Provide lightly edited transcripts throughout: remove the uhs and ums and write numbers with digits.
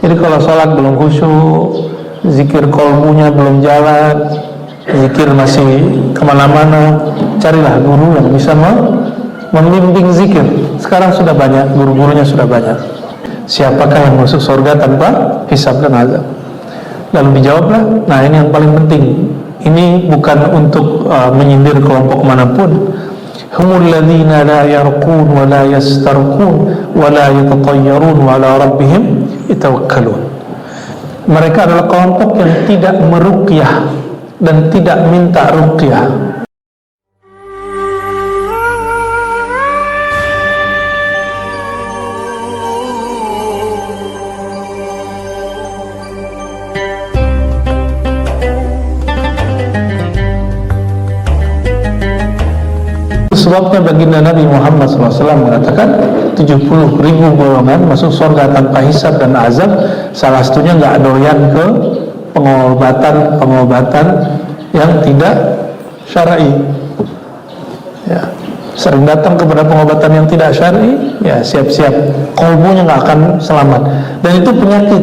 Jadi kalau sholat belum khusyuk, zikir kolbunya belum jalan, zikir masih kemana-mana, carilah guru yang bisa membimbing zikir. Sekarang sudah banyak, guru-gurunya sudah banyak. Siapakah yang masuk surga tanpa hisab dan azab? Lalu dijawablah, nah ini yang paling penting. Ini bukan untuk menyindir kelompok manapun. Humul ladzina la yarqun wa la yastarqun wa la yatatayyarun wa ala rabbihim yatawakkalun. Mereka adalah kelompok yang tidak meruqyah dan tidak minta ruqyah. Sebabnya baginda Nabi Muhammad SAW mengatakan 70.000 golongan masuk surga tanpa hisab dan azab. Salah satunya nggak doyan ke pengobatan yang tidak syar'i. Ya, sering datang kepada pengobatan yang tidak syar'i, ya siap-siap kolbunya nggak akan selamat. Dan itu penyakit.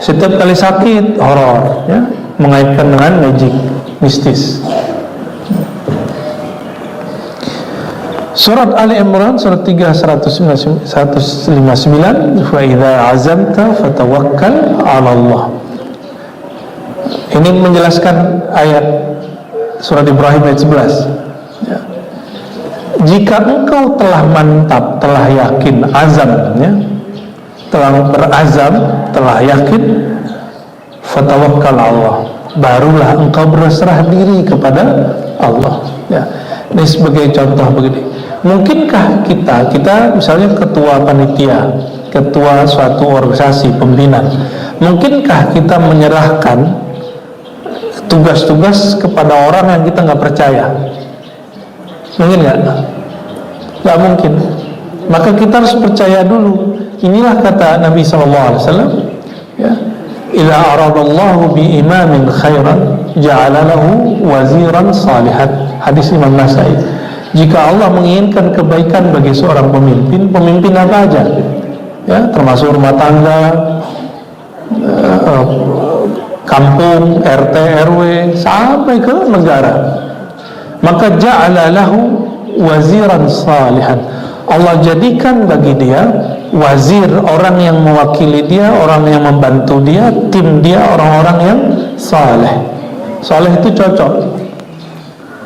Setiap kali sakit horor, ya, mengaitkan dengan magic, mistis. Surat Ali Imran surat 3 159, fa idza azamta fatawakkal 'ala Allah. Ini menjelaskan ayat surat Ibrahim ayat 11. Ya. Jika engkau telah mantap, telah yakin, azam, ya, telah berazam, telah yakin, fatawakkal 'ala Allah. Barulah engkau berserah diri kepada Allah. Ya. Ini sebagai contoh begini. Mungkinkah kita misalnya ketua panitia, ketua suatu organisasi pembina, mungkinkah kita menyerahkan tugas-tugas kepada orang yang kita nggak percaya? Mungkin nggak? Nggak mungkin. Maka kita harus percaya dulu. Inilah kata Nabi SAW, ya, idza aradallahu bi imamin khairan ja'ala lahu waziran salihan. Hadis Imam Nasai. Jika Allah menginginkan kebaikan bagi seorang pemimpin, pemimpin apa aja, ya, termasuk rumah tangga, kampung, RT, RW, sampai ke negara, maka ja'ala lahu waziran salihan. Allah jadikan bagi dia wazir, orang yang mewakili dia, orang yang membantu dia, tim dia, orang-orang yang saleh. Saleh itu cocok.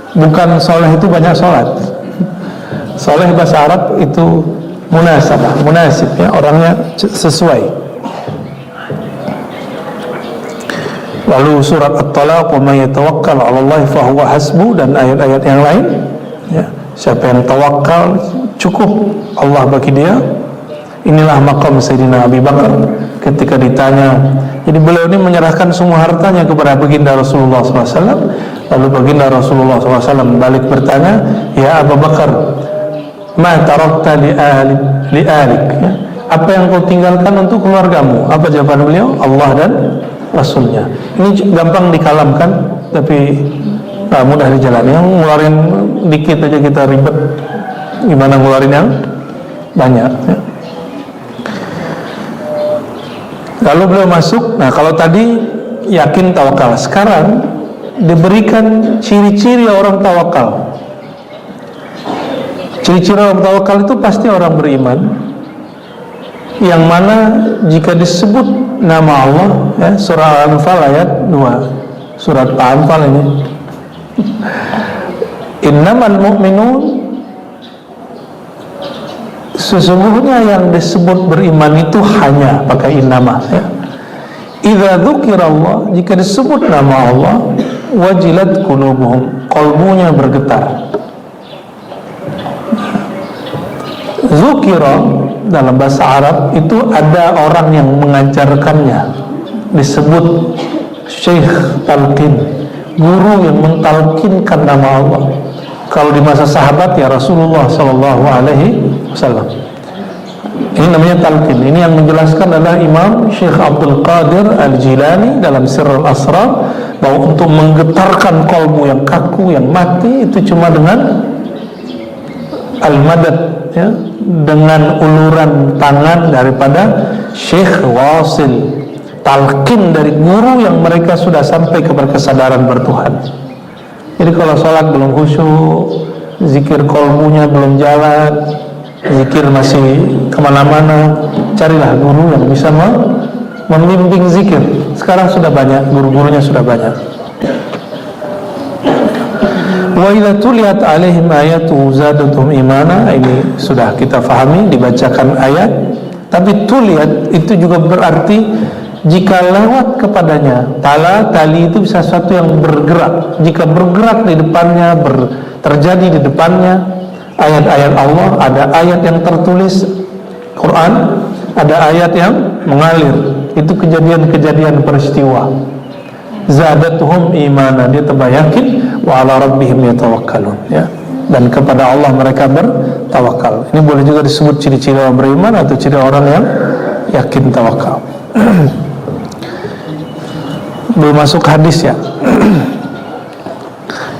Bukan soleh itu banyak sholat. Soleh bahasa Arab itu munasib, ya, orangnya sesuai. Lalu surat At-Talaq, wa may yatawakkal 'ala Allah fa huwa hasbu, dan ayat-ayat yang lain, ya, siapa yang tawakal cukup Allah bagi dia. Inilah maqam Sayyidina Abi Bakar ketika ditanya. Jadi beliau ini menyerahkan semua hartanya kepada baginda Rasulullah SAW. Lalu baginda Rasulullah SAW balik bertanya, ya Abu Bakar, ma tarakta li alik, ya, apa yang kau tinggalkan untuk keluargamu? Apa jawaban beliau? Allah dan Rasulnya. Ini gampang dikalamkan, tapi mudah dijalani. Yang ngeluarin dikit aja kita ribet, gimana ngeluarin yang banyak, ya. Lalu beliau masuk. Nah, kalau tadi yakin tawakal, sekarang diberikan ciri-ciri orang tawakal. Ciri-ciri orang tawakal itu pasti orang beriman, yang mana jika disebut nama Allah, ya, surah Al-Anfal ayat 2, surat Al-Anfal ini, innamal mu'minun, sesungguhnya yang disebut beriman itu hanya pakai innama, ya. Idza dzukirallah, jika disebut nama Allah, wajilat qulubuhum, qalbunya bergetar. Dzukira dalam bahasa Arab itu ada orang yang mengajarkannya, disebut syekh talqin, guru yang mentalkinkan nama Allah. Kalau di masa sahabat ya Rasulullah SAW. Ini namanya talqin. Ini yang menjelaskan adalah Imam Syekh Abdul Qadir Al-Jilani dalam Sirrul Asrar, bahwa untuk menggetarkan kolbu yang kaku, yang mati, itu cuma dengan al-madad, ya, dengan uluran tangan daripada Syekh Wasil, talqin dari guru yang mereka sudah sampai kepada kesadaran bertuhan. Jadi kalau sholat belum khusyuk, zikir kolbunya belum jalan, zikir masih kemana-mana, carilah guru yang bisa membimbing zikir. Sekarang sudah banyak, guru-gurunya sudah banyak. Wa idza tuliyat alaihim ayatu zadatuhum imana, ini sudah kita fahami, dibacakan ayat. Tapi tuliyat itu juga berarti jika lewat kepadanya. Tali itu bisa sesuatu yang bergerak. Jika bergerak di depannya, terjadi di depannya ayat-ayat Allah, ada ayat yang tertulis Quran, ada ayat yang mengalir. Itu kejadian-kejadian peristiwa. Zadatuhum imana, dia tambah yakin, wa ala rabbihim yatawakkalun, ya. Dan kepada Allah mereka bertawakal. Ini boleh juga disebut ciri-ciri orang beriman atau ciri orang yang yakin tawakal. Belum masuk hadis ya.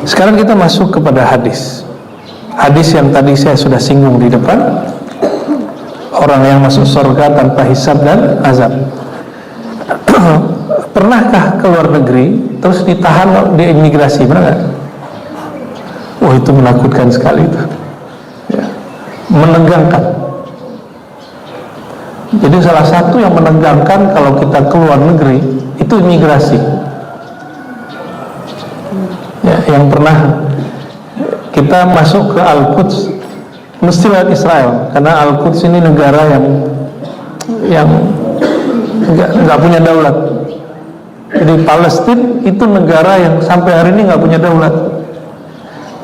Sekarang kita masuk kepada hadis. Hadis yang tadi saya sudah singgung di depan, orang yang masuk surga tanpa hisab dan azab. Pernahkah ke luar negeri terus ditahan di imigrasi, benar nggak? Wah, itu menakutkan sekali itu, ya. Menegangkan. Jadi salah satu yang menegangkan kalau kita ke luar negeri itu imigrasi. Ya, yang pernah kita masuk ke Al-Quds mesti lewat Israel, karena Al-Quds ini negara yang nggak punya daulat. Jadi Palestina itu negara yang sampai hari ini nggak punya daulat.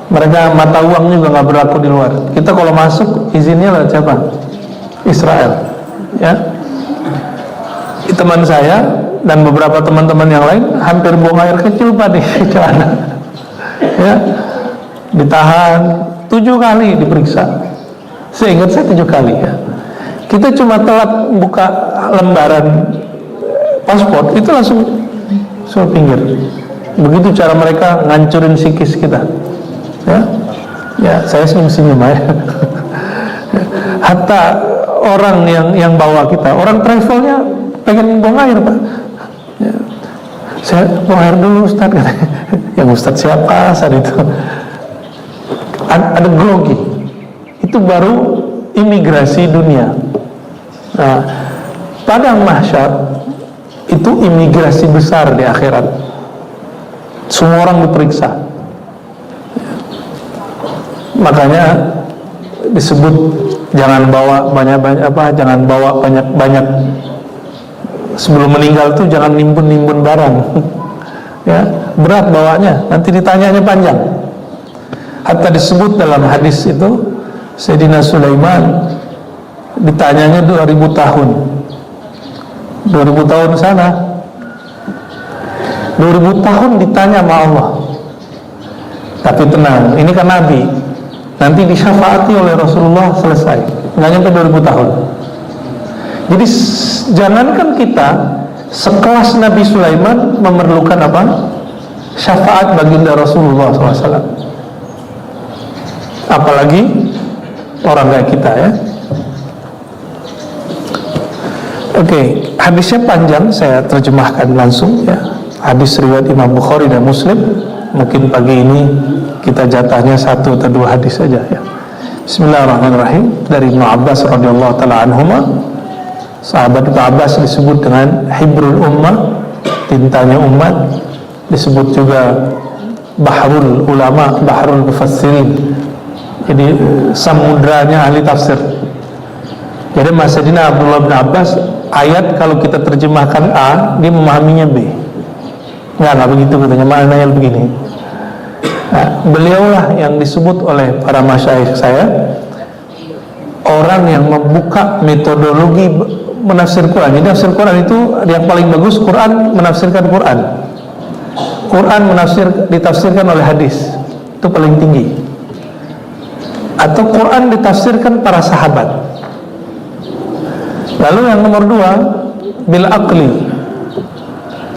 Mereka mata uang juga nggak berlaku di luar. Kita kalau masuk izinnya lewat siapa? Israel, ya. Teman saya dan beberapa teman-teman yang lain hampir buang air kecil Pak di celana, ya. Ditahan 7 kali diperiksa. Seingat saya 7 kali, ya. Kita cuma telat buka lembaran paspor itu langsung suruh pinggir. Begitu cara mereka ngancurin psikis kita, ya. Ya, saya senyum-senyum ya. Hatta orang yang bawa kita, orang travelnya pengen buang air Pak, ya. Saya buang air dulu Ustaz, katanya. Yang Ustaz siapa saat itu? Ada grogi. Itu baru imigrasi dunia. Nah, padang mahsyar itu imigrasi besar di akhirat. Semua orang diperiksa. Makanya disebut jangan bawa jangan bawa banyak. Sebelum meninggal tuh jangan nimbun barang. Ya, berat bawanya, nanti ditanyanya panjang. Hatta disebut dalam hadis itu Sayyidina Sulaiman ditanyanya 2000 tahun. 2000 tahun sana, 2000 tahun ditanya sama Allah. Tapi tenang, ini kan Nabi, nanti disyafaati oleh Rasulullah, selesai. Nggak nyampe 2000 tahun. Jadi jangankan kita, sekelas Nabi Sulaiman memerlukan apa? Syafaat baginda Rasulullah SAW. Apalagi orang kayak kita, ya. Oke, hadisnya panjang, saya terjemahkan langsung, ya. Hadis riwayat Imam Bukhari dan Muslim. Mungkin pagi ini kita jatahnya 1 atau 2 hadis saja, ya. Bismillahirrahmanirrahim. Dari Ibnu Abbas radhiyallahu taala anhuma. Sahabat Ibnu Abbas disebut dengan Hibrul Ummah, tintanya umat. Disebut juga Bahrul Ulama, Bahrul Mufassirin. Jadi samudranya ahli tafsir. Jadi Mas Sayyidina Abdullah bin Abbas, ayat kalau kita terjemahkan A, dia memahaminya B. Enggak begitu katanya, maknanya begini. Nah, beliaulah yang disebut oleh para masyayikh saya orang yang membuka metodologi menafsir Quran. Jadi tafsir Quran itu yang paling bagus, Quran menafsirkan Quran. Quran ditafsirkan oleh hadis, itu paling tinggi. Atau Quran ditafsirkan para sahabat. Lalu yang nomor 2, bil aqli.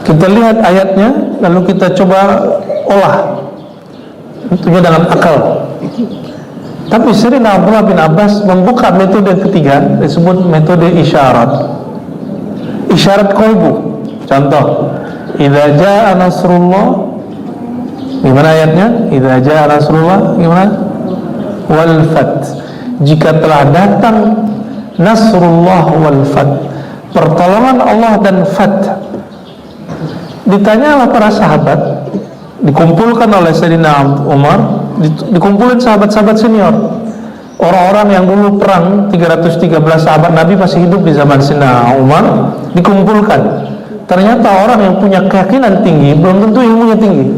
Kita lihat ayatnya, lalu kita coba olah, tentunya dengan akal. Tapi Sayyidina Abdullah bin Abbas membuka metode ketiga, disebut metode isyarat. Isyarat qalbu. Contoh, idza jaa nasrullah, gimana ayatnya? Idza jaa nasrullah, gimana? Wal fath. Jika telah datang nasrullah wal fath, pertolongan Allah dan fath. Ditanyalah para sahabat, dikumpulkan oleh Sayyidina Umar, dikumpulin sahabat-sahabat senior, orang-orang yang dulu perang 313 sahabat Nabi masih hidup di zaman Sayyidina Umar, dikumpulkan. Ternyata orang yang punya keyakinan tinggi belum tentu ilmunya tinggi.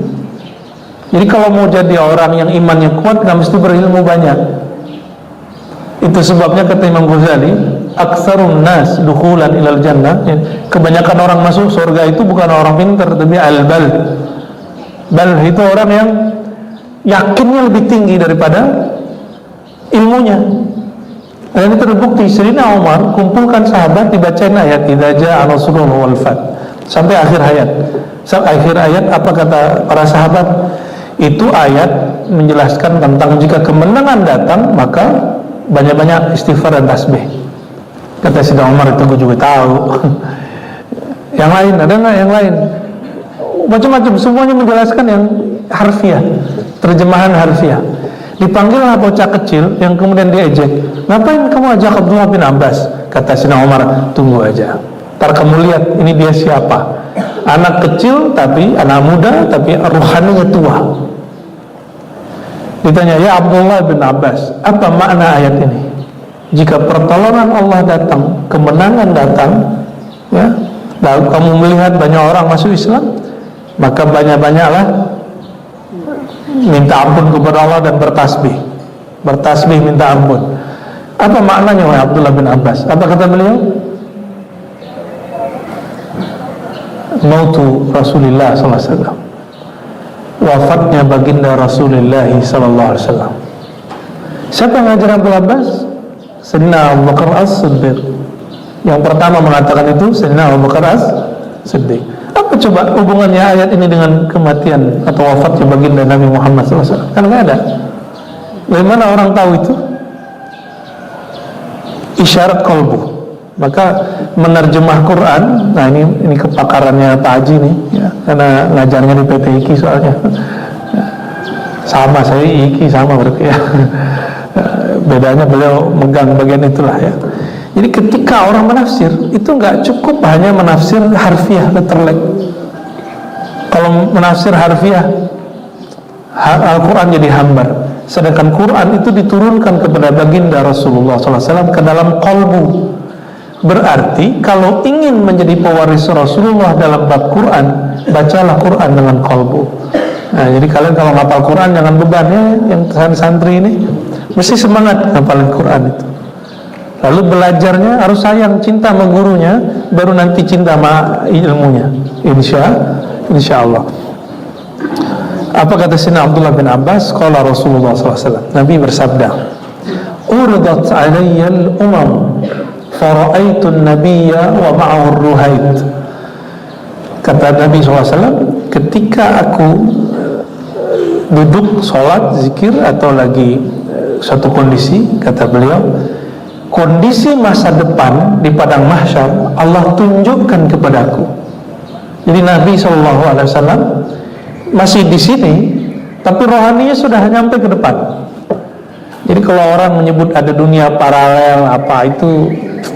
Jadi kalau mau jadi orang yang imannya kuat, nggak mesti berilmu banyak. Itu sebabnya kata Imam Ghazali, aktsarun nas dukhulan ilal jannah, kebanyakan orang masuk surga itu bukan orang pintar, tapi al-bal. Bal itu orang yang yakinnya lebih tinggi daripada ilmunya. Dan ini terbukti. Sayyidina Umar kumpulkan sahabat, dibacain ayat idza jaa nasrullah wal fath sampai akhir ayat. Akhir ayat apa kata para sahabat? Itu ayat menjelaskan tentang jika kemenangan datang maka banyak-banyak istighfar dan tasbih. Kata Sayyidina Umar, itu gue juga tahu. Yang lain ada nggak? Yang lain macam-macam, semuanya menjelaskan yang harfiah, terjemahan harfiah. Dipanggillah bocah kecil yang kemudian diejek, ngapain kamu ajak Abdullah bin Abbas? Kata Sayyidina Umar, tunggu aja, ntar kamu lihat ini dia siapa. Anak kecil tapi anak muda tapi ruhaninya tua. Ditanya, ya Abdullah bin Abbas, apa makna ayat ini? Jika pertolongan Allah datang, kemenangan datang, ya, lalu kamu melihat banyak orang masuk Islam, maka banyak-banyaklah minta ampun kepada Allah dan bertasbih. Bertasbih minta ampun. Apa maknanya wahai Abdullah bin Abbas? Apa kata beliau? Mautu Rasulullah sallallahu alaihi wasallam. Wafatnya baginda Rasulullah sallallahu alaihi wasallam. Siapa yang ngajar Abdul Abbas? Sayyidina Abu Bakar As-Siddiq. Yang pertama mengatakan itu Sayyidina Abu Bakar As-Siddiq. Apa coba hubungannya ayat ini dengan kematian atau wafatnya baginda Nabi Muhammad SAW? Kan nggak ada. Dari mana orang tahu itu? Isyarat qalbu. Maka menerjemah Quran, nah ini kepakarannya Pak Haji nih, ya, karena ngajarnya di PT IKI soalnya. Sama, saya IKI sama berarti ya. Bedanya beliau megang bagian itulah ya. Jadi ketika orang menafsir, itu nggak cukup hanya menafsir harfiah letterlek. Kalau menafsir harfiah, Al-Quran jadi hambar. Sedangkan Quran itu diturunkan kepada baginda Rasulullah SAW ke dalam qalbu. Berarti kalau ingin menjadi pewaris Rasulullah dalam bab Quran, bacalah Quran dengan qalbu. Nah, jadi kalian kalau ngapal Quran jangan beban ya, yang santri ini mesti semangat ngapalin Quran itu. Lalu belajarnya harus sayang, cinta sama gurunya, baru nanti cinta sama ilmunya. Insya Allah. Apa kata Sayyidina Abdullah bin Abbas? Qala Rasulullah SAW, Nabi bersabda, uridat alayya al-umam fara'aitun nabiyya wa ma'ahu ruhaid. Kata Nabi SAW, ketika aku duduk sholat, zikir atau lagi suatu kondisi, kata beliau, kondisi masa depan di padang mahsyar Allah tunjukkan kepadaku. Jadi Nabi SAW masih di sini, tapi rohaninya sudah nyampe ke depan. Jadi kalau orang menyebut ada dunia paralel apa, itu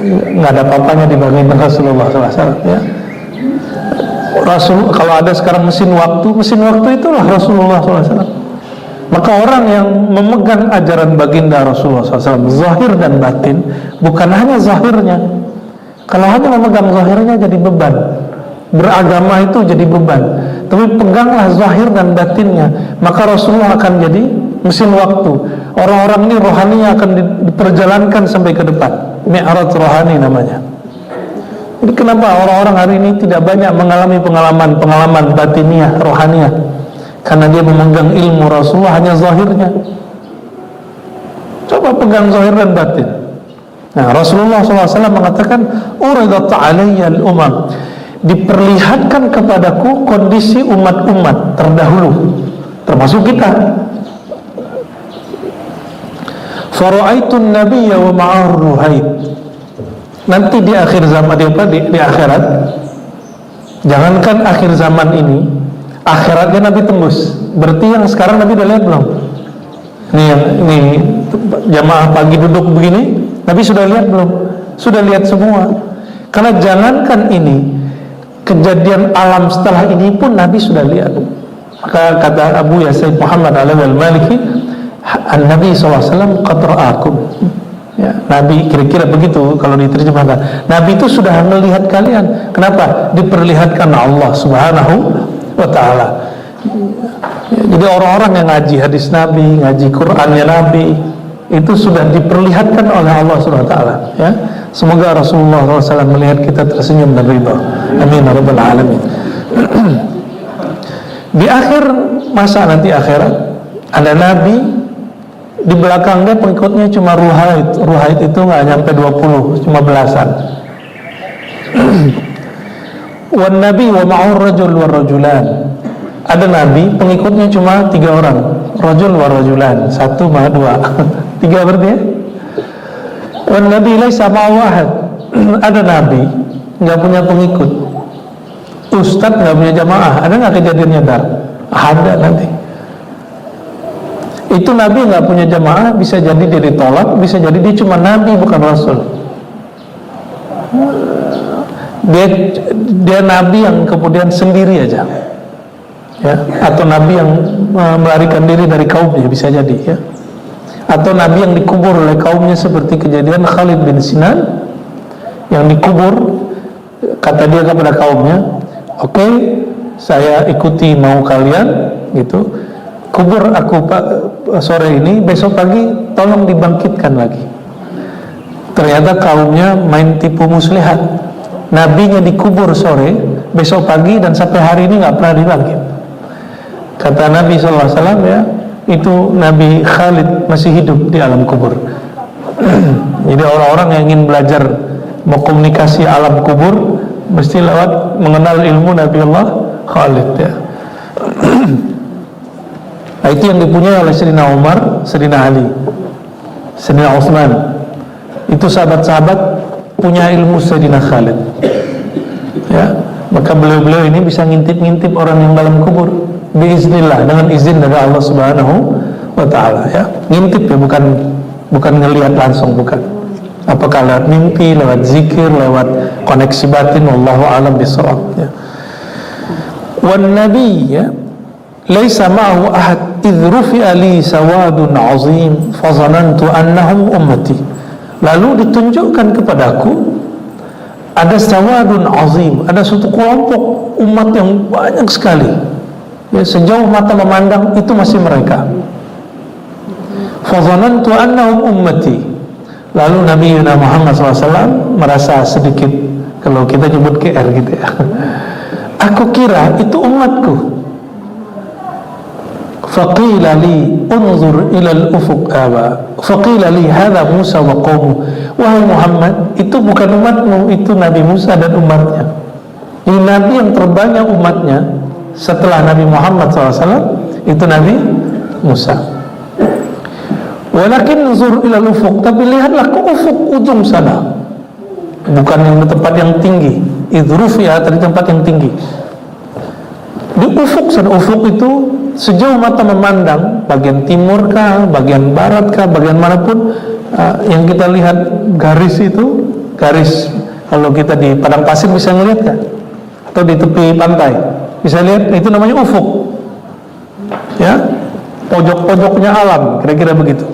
nggak ada apa-apanya dibandingin Rasulullah SAW ya. Rasul, kalau ada sekarang mesin waktu itulah Rasulullah SAW. Maka orang yang memegang ajaran baginda Rasulullah SAW, zahir dan batin, bukan hanya zahirnya. Kalau hanya memegang zahirnya jadi beban. Beragama itu jadi beban. Tapi peganglah zahir dan batinnya, maka Rasulullah akan jadi mesin waktu. Orang-orang ini rohaninya akan diperjalankan sampai ke depan. Mi'raj rohani namanya. Jadi kenapa orang-orang hari ini tidak banyak mengalami pengalaman batiniah, rohaniah? Karena dia memegang ilmu Rasulullah hanya zahirnya. Coba pegang zahir dan batin. Nah, Rasulullah SAW mengatakan, uridat alayya al-umam, diperlihatkan kepadaku kondisi umat-umat terdahulu, termasuk kita. Fara'aitun nabiyya wa ma'ahu ruhaid. Nanti di akhir zaman di akhirat, jangankan akhir zaman ini, akhiratnya Nabi tembus. Berarti yang sekarang Nabi udah lihat belum? Ini jamaah pagi duduk begini, Nabi sudah lihat belum? Sudah lihat semua. Karena jangankan ini, kejadian alam setelah ini pun Nabi sudah lihat. Maka kata Abu Yasaid Muhammad al-Maliki, Nabi SAW qad ra'akum. Ya, Nabi kira-kira begitu kalau diterjemahkan. Nabi itu sudah melihat kalian. Kenapa? Diperlihatkan Allah Subhanahu wa ta'ala. Ya, jadi orang-orang yang ngaji hadis Nabi, ngaji Qur'annya Nabi, itu sudah diperlihatkan oleh Allah Subhanahu wa ta'ala. Ya. Semoga Rasulullah SAW melihat kita tersenyum dan ridha. Amin ya rabbal alamin. Di akhir masa nanti akhirat, ada Nabi, di belakangnya pengikutnya cuma ruhaid itu nggak nyampe 20, cuma belasan. Wan nabi wa ma'ur rajul wa rajulan. Ada nabi, pengikutnya cuma 3 orang, rajul wa rajulan, 1 sama 2 3 berarti ya. Wan nabi laisa ma'u ahad. Ada nabi nggak punya pengikut, ustadz nggak punya jamaah. Ada nggak kejadiannya dar? Ada nanti. Itu nabi nggak punya jamaah, bisa jadi dia ditolak, bisa jadi dia cuma nabi bukan rasul. Dia nabi yang kemudian sendiri aja, ya, atau nabi yang melarikan diri dari kaumnya, bisa jadi, ya, atau nabi yang dikubur oleh kaumnya seperti kejadian Khalid bin Sinan yang dikubur, kata dia kepada kaumnya, oke, saya ikuti mau kalian, gitu. Kubur aku sore ini, besok pagi tolong dibangkitkan lagi. Ternyata kaumnya main tipu muslihat. Nabinya dikubur sore, besok pagi, dan sampai hari ini nggak pernah dibangkit. Kata Nabi SAW, ya, itu Nabi Khalid masih hidup di alam kubur. Jadi orang-orang yang ingin belajar mau komunikasi alam kubur mesti lewat mengenal ilmu Nabi Allah Khalid, ya. Nah, itu yang dipunyai oleh Sayyidina Umar, Sayyidina Ali, Sayyidina Utsman. Itu sahabat-sahabat punya ilmu Sayyidina Khalid, ya. Maka beliau-beliau ini bisa ngintip-ngintip orang yang dalam kubur biiznillah, dengan izin dari Allah Subhanahu wa ta'ala, ya. Ngintip, ya, bukan ngelihat langsung, bukan. Apakah lewat mimpi, lewat zikir, lewat koneksi batin, wallahu a'lam bishawab, ya. Wan nabi, ya, laisa ma'ahu ahad idh rufi'a li sawadun azim fazanantu annahum ummati. Lalu ditunjukkan kepadaku ada sawadun azim, ada suatu kelompok umat yang banyak sekali, ya, sejauh mata memandang itu masih mereka. Fazanantu annahum ummati. Lalu Nabi Muhammad SAW merasa sedikit, kalau kita nyebut KR gitu, ya, aku kira itu umatku. Faqila li unzur ila al-ufuq aba. Faqila li hadha Musa wa qawmu. Wahai Muhammad, itu bukan umatmu, itu Nabi Musa dan umatnya. Ini Nabi yang terbanyak umatnya setelah Nabi Muhammad SAW, itu Nabi Musa. Walakin unzur ila al-ufuq, tapi lihatlah ke ufuk, ujung sana, bukan yang di tempat yang tinggi. Idrufiya, dari tempat yang tinggi. Di ufuk sana, ufuk itu sejauh mata memandang, bagian timur kah, bagian barat kah, bagian manapun, yang kita lihat garis itu, garis, kalau kita di padang pasir bisa ngelihat kan, atau di tepi pantai bisa lihat, itu namanya ufuk, ya, pojok-pojoknya alam, kira-kira begitu.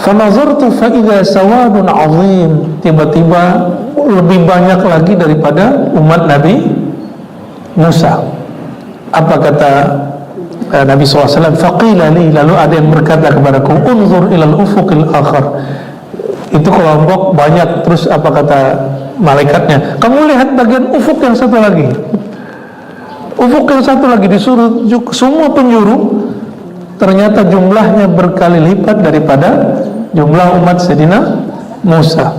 Fanazartu fa idza sawadun azim, tiba-tiba lebih banyak lagi daripada umat Nabi Musa. Apa kata Nabi SAW? Faqila li, lalu ada yang berkata kepadaku, unzur ilal ufuqil akhar. Itu kelompok banyak. Terus apa kata malaikatnya? Kamu lihat bagian ufuk yang satu lagi. Ufuk yang satu lagi disuruh semua penjuru. Ternyata jumlahnya berkali lipat daripada jumlah umat Sayyidina Musa.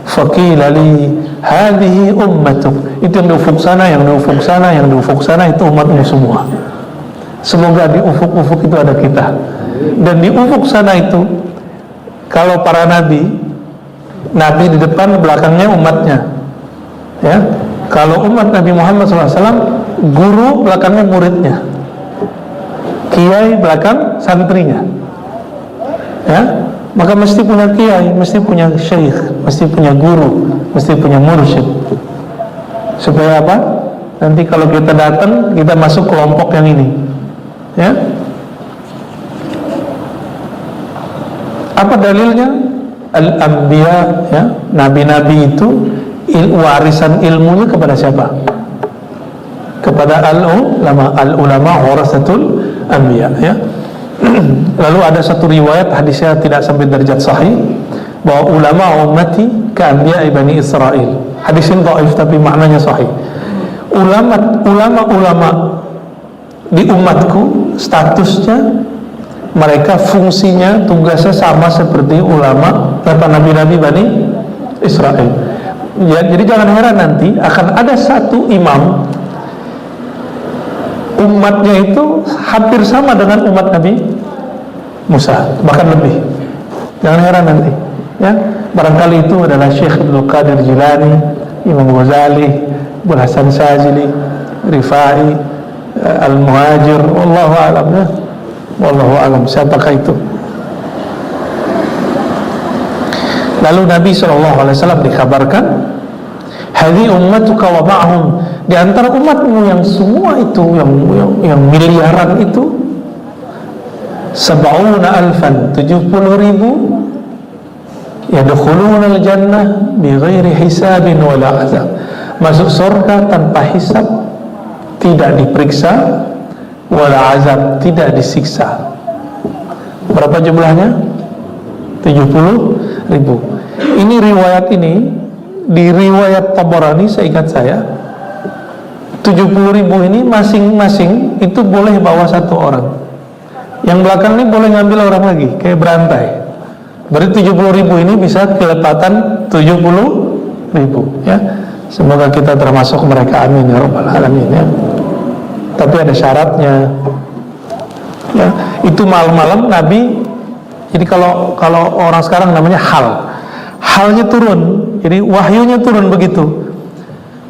Faqila li hadhihi ummatuk. Itu yang di ufuk sana, yang di ufuk sana, yang di ufuk sana, itu umatmu semua. Semoga di ufuk-ufuk itu ada kita. Dan di ufuk sana itu, kalau para nabi di depan, belakangnya umatnya, ya. Kalau umat Nabi Muhammad SAW, guru belakangnya muridnya, kiai belakang santrinya, ya. Maka mesti punya kiai, mesti punya syekh, mesti punya guru, mesti punya mursyid. Supaya apa? Nanti kalau kita datang, kita masuk kelompok yang ini, ya. Apa dalilnya? Al-anbiya, ya, nabi-nabi itu warisan ilmunya kepada siapa? Kepada al-ulama warasatul anbiya, ya. Lalu ada satu riwayat, hadisnya tidak sampai derajat sahih, bahwa ulama ummati ka-anbiya Bani Israil. Hadis ini dhaif tapi maknanya sahih. Ulama di umatku statusnya, mereka fungsinya, tugasnya sama seperti ulama nabi-nabi Bani Israel. Ya, jadi jangan heran nanti akan ada satu imam, umatnya itu hampir sama dengan umat Nabi Musa, bahkan lebih. Jangan heran nanti, ya. Barangkali itu adalah Syekh Abdul Qadir Jilani, Imam Ghazali, Abul Hasan Syazili, Rifai, Al-Muhajir, wallahu a'lam, ya. Wallahu a'lam, siapakah itu? Lalu Nabi SAW dikabarkan, hadhi ummatuka wa ma'hum, di antara umatmu yang semua itu, yang miliaran itu, 70,000, 70,000, yadkhuluna al-jannah bighairi hisabin wala azab, masuk surga tanpa hisab, tidak diperiksa, wala azab, tidak disiksa. Berapa jumlahnya? 70,000. Ini riwayat ini di riwayat Tabarani, seingat saya 70,000 ini masing-masing itu boleh bawa satu orang. Yang belakang ini boleh ngambil orang lagi, kayak berantai. Berarti 70,000 ini bisa kelepatan 70,000, ya. Semoga kita termasuk mereka, amin ya rabbal alamin, ya. Tapi ada syaratnya, ya. Itu malam-malam Nabi. Jadi kalau orang sekarang namanya halnya turun, jadi wahyunya turun begitu.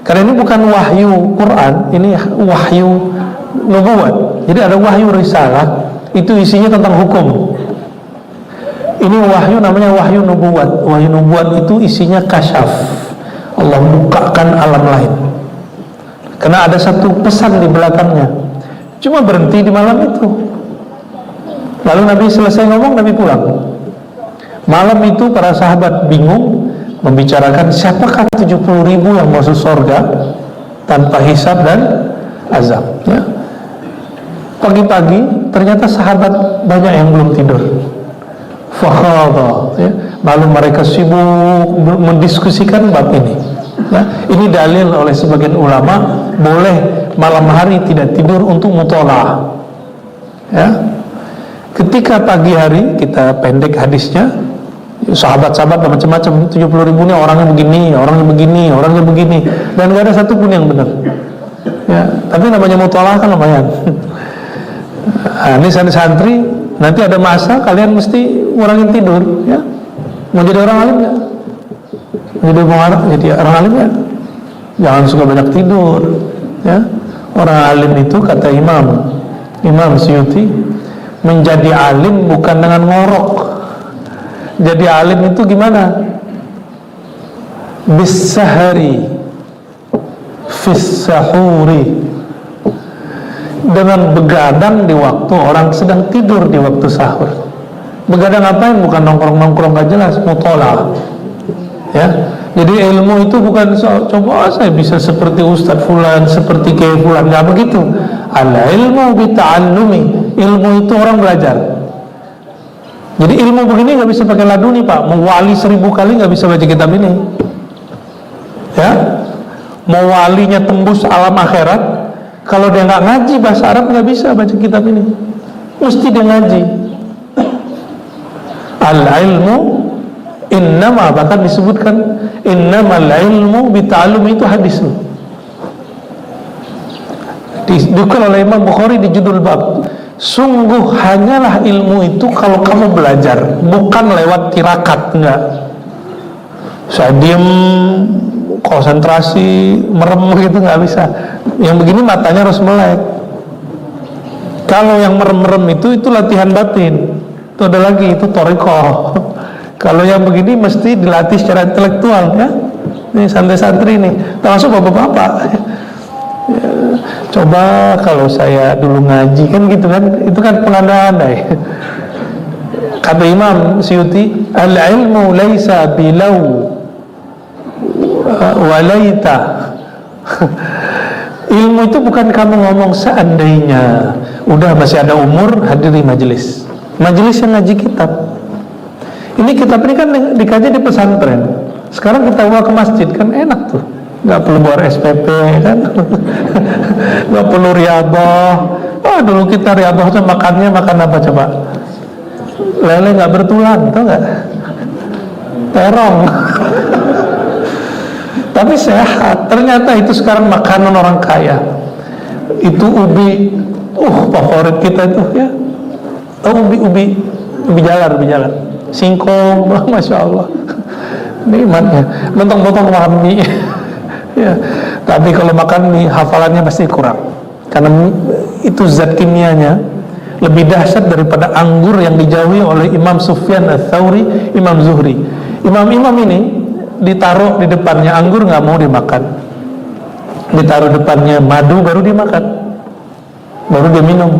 Karena ini bukan wahyu Quran, ini wahyu nubuat. Jadi ada wahyu risalah, itu isinya tentang hukum. Ini wahyu namanya wahyu nubuat. Wahyu nubuat itu isinya kasyaf, Allah bukakan alam lain. Karena ada satu pesan di belakangnya, cuma berhenti di malam itu. Lalu Nabi selesai ngomong, Nabi pulang. Malam itu para sahabat bingung, membicarakan siapakah 70,000 yang masuk surga tanpa hisab dan azab, ya. Pagi-pagi ternyata sahabat banyak yang belum tidur. Fakhadha, ya. Lalu mereka sibuk mendiskusikan bab ini, ya. Ini dalil oleh sebagian ulama boleh malam hari tidak tidur untuk mutola'ah, ya. Ketika pagi hari, kita pendek hadisnya, sahabat-sahabat macam-macam, 70,000 ini orangnya begini, orangnya begini, dan gak ada satupun yang benar, ya. Tapi namanya mutola'ah kan lumayan. Nah, ini santri, nanti ada masa kalian mesti ngurangin tidur, ya. Mau jadi orang alim ya, jadi orang alim ya, jangan suka banyak tidur, ya. Orang alim itu kata Imam Suyuti, menjadi alim bukan dengan ngorok. Jadi alim itu gimana? Bisahari fis sahuri, dengan begadang di waktu orang sedang tidur di waktu sahur. Begadang ngapain? Bukan nongkrong-nongkrong gak jelas, mutola'ah, ya. Jadi ilmu itu bukan coba saya bisa seperti Ustadz Fulan, seperti Kiai Fulan, gak begitu. Al ilmu bita'allumi, ilmu itu orang belajar. Jadi ilmu begini gak bisa pakai laduni, Pak. Mau wali 1000 kali gak bisa baca kitab ini, ya. Mau walinya tembus alam akhirat, kalau dia nggak ngaji bahasa Arab nggak bisa baca kitab ini, mesti dia ngaji. Al ilmu innama, bahkan disebutkan innamal ilmu bita'allum, itu hadis didukul oleh Imam Bukhari di judul bab Sungguh hanyalah ilmu itu kalau kamu belajar, bukan lewat tirakat, enggak. Saya diem, konsentrasi, merem gitu nggak bisa. Yang begini matanya harus melek. Kalau yang merem-merem itu latihan batin. Itu ada lagi, itu thariqah. Kalau yang begini mesti dilatih secara intelektual, ya. Ini santri-santri nih, termasuk bapak-bapak. Ya, coba kalau saya dulu ngaji kan gitu kan, itu kan pengandai-andai. Kata Imam Suyuti, al-ilmu laisa bilau walaita. Ilmu itu bukan kamu ngomong seandainya. Udah masih ada umur, hadiri majelis yang ngaji kitab. Ini kitab ini kan dikaji di pesantren. Sekarang kita bawa ke masjid kan enak tuh, nggak perlu bawa SPP kan, nggak perlu riyadhah. Oh dulu kita riyadhah tuh makannya makan apa coba? Lele nggak bertulang, tau nggak? Terong. Tapi sehat. Ternyata itu sekarang makanan orang kaya. Itu ubi, favorit kita itu ya. Ubi jalar, singkong, masya Allah. Nikmatnya. Mentong-mentong makan mie. Ya. Tapi kalau makan mie hafalannya pasti kurang. Karena itu zat kimianya lebih dahsyat daripada anggur yang dijauhi oleh Imam Sufyan Ats-Tsauri, Imam Zuhri. Imam-imam ini ditaruh di depannya anggur nggak mau dimakan, ditaruh depannya madu baru dimakan, baru dia minum.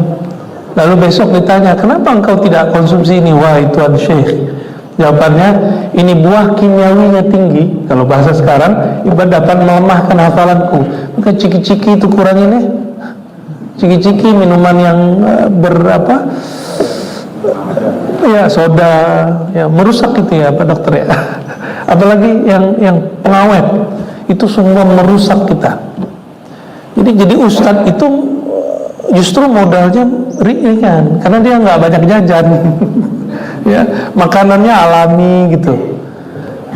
Lalu besok ditanya, kenapa engkau tidak konsumsi ini? Wah Tuan Syekh, jawabannya ini buah kimiawinya tinggi. Kalau bahasa sekarang ibarat dapat melemahkan hafalanku. Maka ciki-ciki itu kurangin ya, ciki-ciki minuman yang ya soda ya merusak gitu ya Pak Dokter ya. Apalagi yang pengawet itu semua merusak kita. Jadi ustadz itu justru modalnya ringan karena dia nggak banyak jajan. Ya, makanannya alami gitu.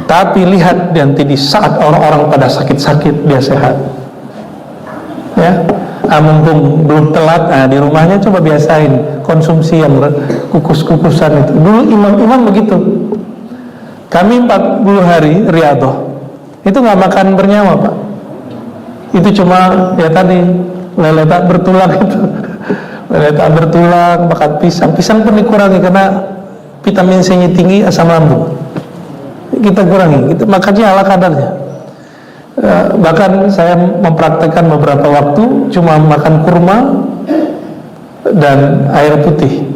Tapi lihat nanti di saat orang-orang pada sakit-sakit dia sehat. Ya, mumpung belum telat, di rumahnya coba biasain konsumsi yang kukus-kukusan itu. Dulu imam-imam begitu. Kami 40 hari riyadhah itu nggak makan bernyawa Pak. Itu cuma ya tadi lele tak bertulang itu. Lele tak bertulang, makan pisang pun dikurangi karena vitamin C-nya tinggi, asam lambung. Kita kurangi, kita makannya ala kadarnya. Bahkan saya mempraktekkan beberapa waktu cuma makan kurma dan air putih.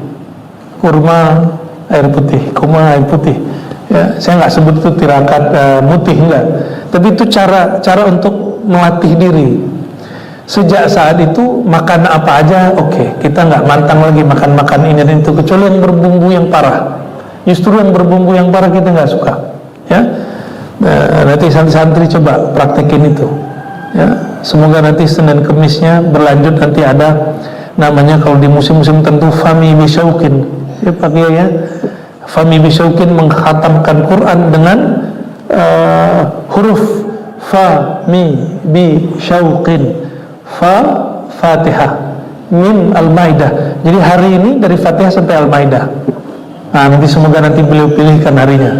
Kurma, air putih. Ya, saya nggak sebut itu tirakat mutih enggak, tapi itu cara untuk melatih diri. Sejak saat itu makan apa aja oke. Kita nggak mantang lagi makan ini dan itu kecuali yang berbumbu yang parah. Justru yang berbumbu yang parah kita nggak suka. Ya, nanti santri-santri coba praktekin itu. Ya, semoga nanti Senin Kemisnya berlanjut, nanti ada namanya kalau di musim-musim tentu fami bisyauqin. Ya Pak Kiai ya. Fami bisyauqin mengkhatamkan Quran dengan huruf fa mi bi syauqin, fa Fatihah, mim Al-Maidah. Jadi hari ini dari Fatihah sampai Al-Maidah. Nah, nanti semoga nanti beliau pilihkan harinya.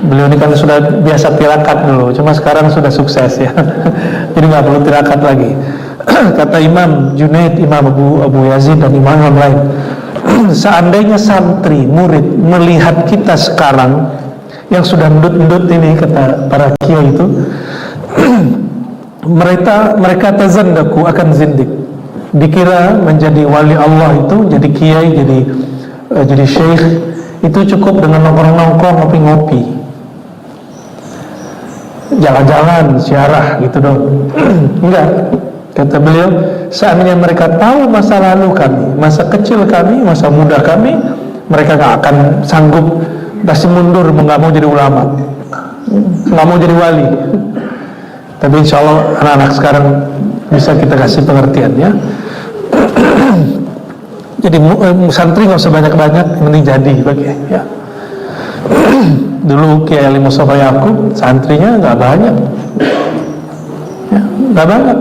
Beliau ini kan sudah biasa tirakat dulu, cuma sekarang sudah sukses ya. Jadi nggak perlu tirakat lagi. Kata Imam Junaid, Imam Abu Yazid dan imam lain, seandainya santri murid melihat kita sekarang yang sudah ndut-ndut ini, kata para kiai itu, mereka tazandaku akan zindik, dikira menjadi wali Allah itu, jadi kiai, jadi syekh itu cukup dengan nongkrong-nongkrong, ngopi-ngopi, jalan-jalan, ziarah gitu dong. Enggak. Kata beliau, seandainya mereka tahu masa lalu kami, masa kecil kami, masa muda kami, mereka gak akan sanggup, pasti mundur, gak mau jadi ulama, gak mau jadi wali. Tapi insya Allah anak-anak sekarang bisa kita kasih pengertian ya. Jadi santri gak usah banyak-banyak, yang penting jadi bagi ya. Dulu Kiai Ali Mustafa Yaqub santrinya gak banyak ya, gak banyak.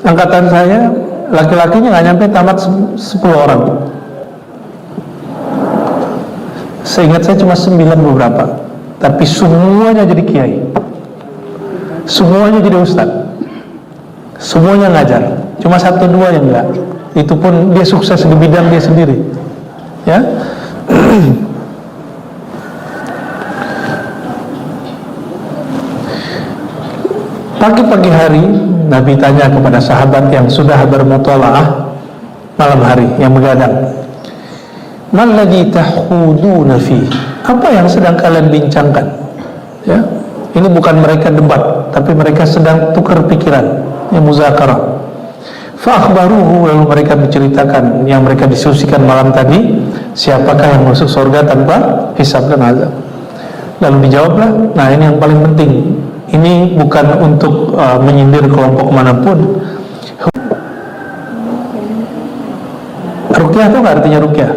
Angkatan saya laki-lakinya nggak nyampe tamat 10 orang. Seingat saya cuma 9 beberapa, tapi semuanya jadi kiai, semuanya jadi ustadz, semuanya ngajar. Cuma 1-2 yang enggak, itu pun dia sukses di bidang dia sendiri, ya. Pagi-pagi hari Nabi tanya kepada sahabat yang sudah bermutalaah malam hari, yang begadang, "Malladzi tahuduna fi?" Apa yang sedang kalian bincangkan? Ya, ini bukan mereka debat, tapi mereka sedang tukar pikiran, ya, muzakarah. Fa akhbaruhu, lalu mereka menceritakan yang mereka diskusikan malam tadi, siapakah yang masuk surga tanpa hisab dan azab. Lalu dijawablah, nah ini yang paling penting. Ini bukan untuk menyindir kelompok manapun. Ruqyah itu nggak artinya ruqyah.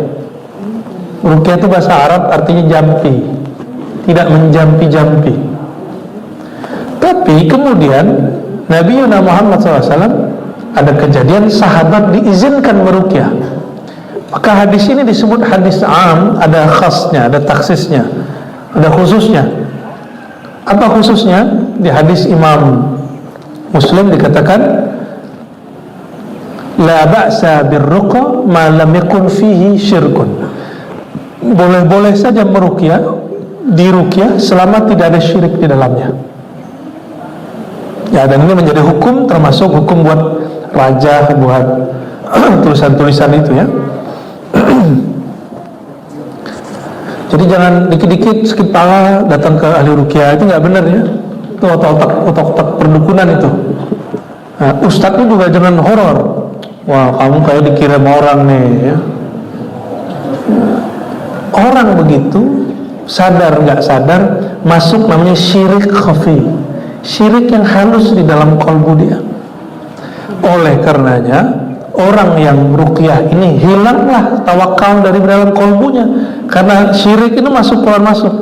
Ruqyah itu bahasa Arab artinya jampi, tidak menjampi-jampi. Tapi kemudian Nabi Muhammad SAW ada kejadian sahabat diizinkan meruqyah. Maka hadis ini disebut hadis am, ada khasnya, ada taksisnya, ada khususnya. Apa khususnya? Di hadis Imam Muslim dikatakan, la ba'sa birruqa ma lam yakun fihi syirkun. Boleh-boleh saja meruqyah, diruqyah selama tidak ada syirik di dalamnya. Ya, dan ini menjadi hukum, termasuk hukum buat raja, buat tulisan-tulisan itu, ya. Jadi jangan dikit-dikit sakit kepala datang ke ahli ruqyah, itu nggak benar, ya. Itu otak-otak perdukunan itu. Nah, ustadznya juga jangan horor. Wah, kamu kayak dikirim orang nih, ya. Orang begitu sadar nggak sadar masuk namanya syirik khafi, syirik yang halus di dalam kalbu dia. Oleh karenanya orang yang ruqyah ini hilanglah tawakal dari dalam kalbunya, karena syirik itu masuk keluar masuk.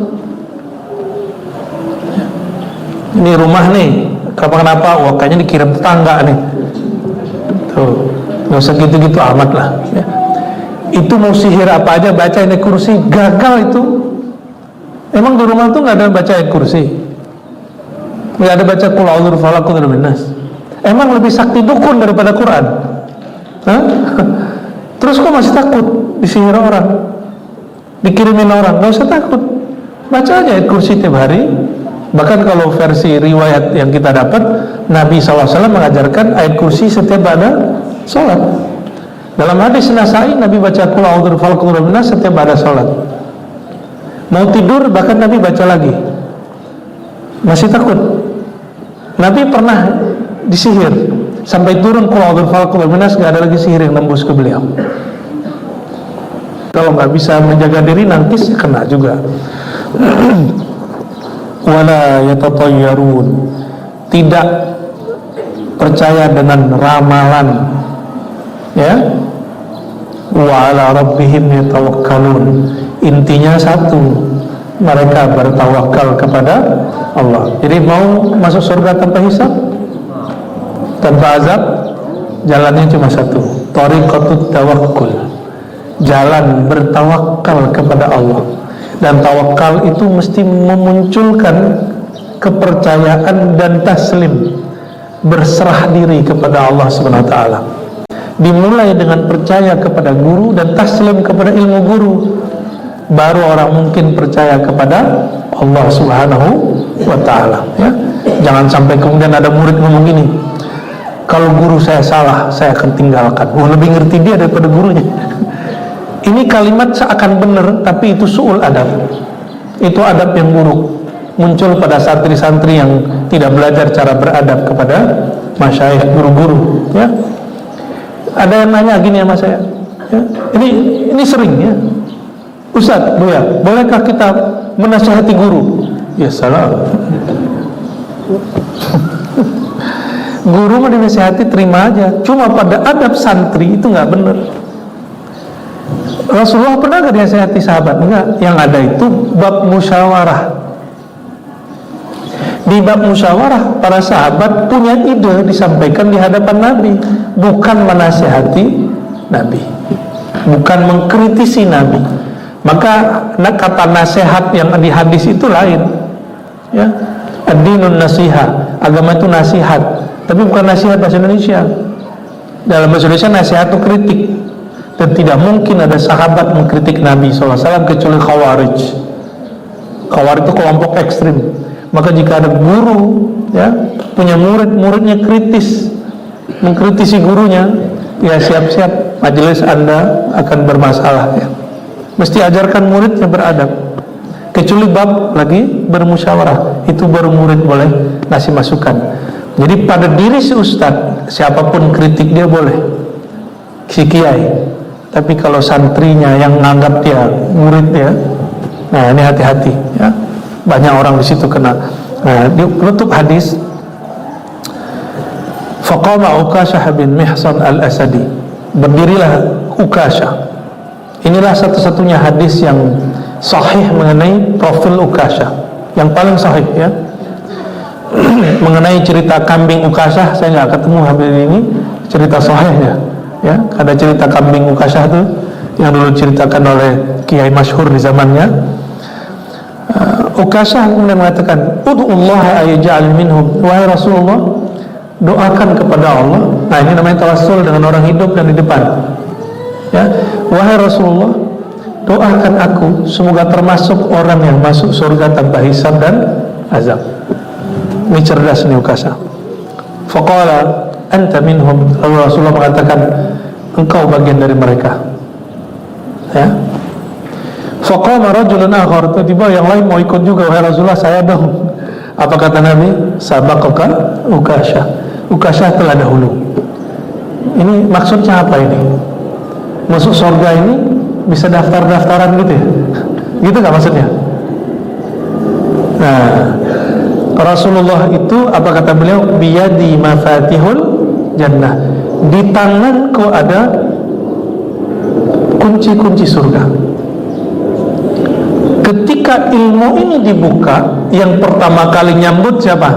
Ini rumah nih, kenapa? Wah, kayaknya dikirim tetangga nih. Tuh, nggak usah gitu-gitu amat lah, ya. Itu mau sihir apa aja, baca ayat kursi, gagal itu. Emang di rumah tuh nggak ada baca ayat kursi, nggak ada baca qul a'udzu birabbil falaq dan nas. Emang lebih sakti dukun daripada Quran? Hah? Terus kok masih takut disihir orang, dikirimin orang? Nggak usah takut, baca aja ayat kursi tiap hari. Bahkan kalau versi riwayat yang kita dapat, Nabi SAW mengajarkan ayat kursi setiap ada sholat. Dalam hadis Nasai, Nabi baca qul a'udzu birabbil falaq dan nas setiap ada sholat. Mau tidur bahkan Nabi baca lagi. Masih takut? Nabi pernah disihir sampai turun qul a'udzu birabbil falaq dan nas, nggak ada lagi sihir yang nembus ke beliau. Kalau nggak bisa menjaga diri, nanti kena juga. Wala yatatayyarun, tidak percaya dengan ramalan, ya. Wa ala rabbihim yatawakkalun, intinya satu, mereka bertawakal kepada Allah. Jadi mau masuk surga tanpa hisab, tanpa azab, jalannya cuma satu, thariqatut tawakkul, jalan bertawakal kepada Allah. Dan tawakal itu mesti memunculkan kepercayaan dan taslim, berserah diri kepada Allah Subhanahu wa taala. Dimulai dengan percaya kepada guru dan taslim kepada ilmu guru, baru orang mungkin percaya kepada Allah Subhanahu wa taala, ya. Jangan sampai kemudian ada murid ngomong gini, kalau guru saya salah, saya akan tinggalkan. Wah, lebih ngerti dia daripada gurunya. Ini kalimat seakan benar, tapi itu su'ul adab. Itu adab yang buruk, muncul pada santri-santri yang tidak belajar cara beradab kepada masyayikh, guru-guru, ya. Ada yang nanya gini sama saya, ya. Ini sering, ya. Ustaz, Buya, bolehkah kita menasihati guru? Ya salah. Guru mau dinasihati terima aja, cuma pada adab santri itu nggak benar. Rasulullah pernah nggak dinasihati sahabat? Enggak. Yang ada itu bab musyawarah. Di bab musyawarah, para sahabat punya ide disampaikan di hadapan Nabi, bukan menasihati Nabi, bukan mengkritisi Nabi. Maka kata nasihat yang di hadis itu lain, ya. Ad-dinun nasiha, agama itu nasihat, tapi bukan nasihat bahasa Indonesia. Dalam bahasa Indonesia nasihat itu kritik, dan tidak mungkin ada sahabat mengkritik Nabi SAW kecuali Khawarij. Khawarij itu kelompok ekstrim. Maka jika ada guru, ya, punya murid, muridnya kritis, mengkritisi gurunya, ya siap-siap majelis Anda akan bermasalah, ya. Mesti ajarkan muridnya beradab. Kecuali bab lagi bermusyawarah, itu baru murid boleh ngasih masukan. Jadi pada diri si ustadz, siapapun kritik dia boleh, si kiai. Tapi kalau santrinya yang menganggap dia murid dia, nah ini hati-hati, ya. Banyak orang di situ kena. Nah, di penutup hadis, faqama Ukasyah bin Mihsan al-Asadi, berdirilah Ukasyah. Inilah satu-satunya hadis yang sahih mengenai profil Ukasyah, yang paling sahih, ya. Mengenai cerita kambing Ukasyah saya nggak ketemu hampir ini cerita sahihnya, ya. Ada cerita kambing Ukasyah itu yang dulu diceritakan oleh kiai masyhur di zamannya. Ukasyah kemudian mengatakan, "Ud'ullaha ayyaj'al minhum." Wahai Rasulullah, doakan kepada Allah. Nah, ini namanya tawassul dengan orang hidup dan di depan, ya. Wahai Rasulullah, doakan aku semoga termasuk orang yang masuk surga tanpa hisab dan azab. Ini cerdas nih Ukasyah. Faqala anta minhum. Lalu Rasulullah mengatakan, engkau bagian dari mereka, ya. Faqama rajulun akhar, tiba-tiba yang lain mau ikut juga. Wahai Rasulullah, saya dong. Apa kata Nabi? Sabaqaka Ukasyah. Ukasyah telah dahulu. Ini maksudnya apa ini? Masuk surga ini bisa daftar-daftaran gitu ya? Gitu gak maksudnya? Nah, Rasulullah itu apa kata beliau? Biyadi mafatihul jannah. Di tanganku ada kunci-kunci surga. Ketika ilmu ini dibuka, yang pertama kali nyambut siapa?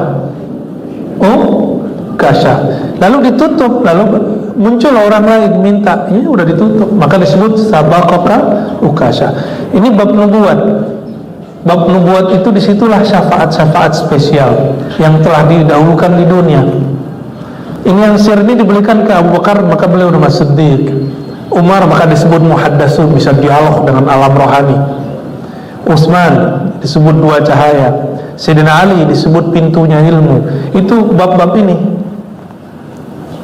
Ukasyah. Lalu ditutup, lalu muncul orang lain minta, ini udah ditutup, maka disebut sabaqaka Ukasyah. Ini bab nubuat. Bab nubuat itu disitulah syafaat-syafaat spesial yang telah didahulukan di dunia. Ini yang sir ini diberikan ke Abu Bakar, maka beliau nama Siddiq. Umar maka disebut muhaddatsun, bisa dialog dengan alam rohani. Utsman disebut dua cahaya. Sayyidina Ali disebut pintunya ilmu. Itu bab-bab ini,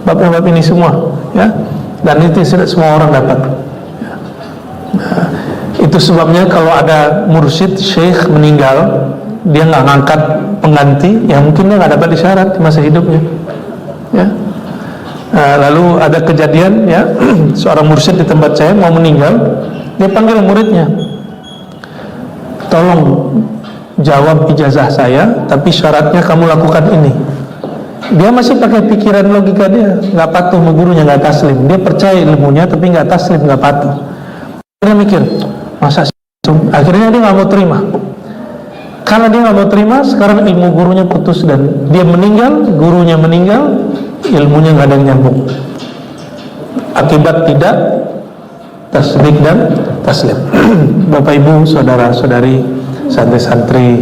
bab-bab ini semua, ya. Dan itu semua orang dapat, ya. Nah, itu sebabnya kalau ada mursyid syekh meninggal, dia nggak ngangkat pengganti, ya mungkin dia nggak dapat isyarat di masa hidupnya, ya. Nah, lalu ada kejadian, ya, seorang mursyid di tempat saya mau meninggal, dia panggil muridnya, tolong jawab ijazah saya, tapi syaratnya kamu lakukan ini. Dia masih pakai pikiran logika dia, nggak patuh sama gurunya, nggak taslim. Dia percaya ilmunya tapi nggak taslim, nggak patuh. Dia mikir, masa sih? Akhirnya dia nggak mau terima. Karena dia nggak mau terima, sekarang ilmu gurunya putus dan dia meninggal, gurunya meninggal, ilmunya nggak ada yang nyambung. Akibat tidak tasdik dan taslim. Bapak Ibu, saudara-saudari, santri-santri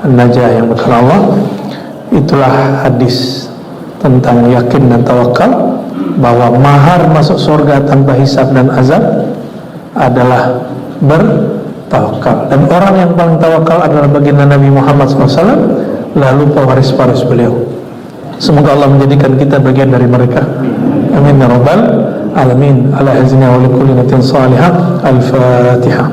Najah yang berkah Allah, itulah hadis tentang yakin dan tawakal, bahwa mahar masuk surga tanpa hisab dan azab adalah bertawakal. Dan orang yang paling tawakal adalah baginda Nabi Muhammad SAW, lalu pewaris-pewaris beliau. Semoga Allah menjadikan kita bagian dari mereka. Amin ya rabbal alamin. Ala hazina wa likulli natin salihah. Al-Fatihah.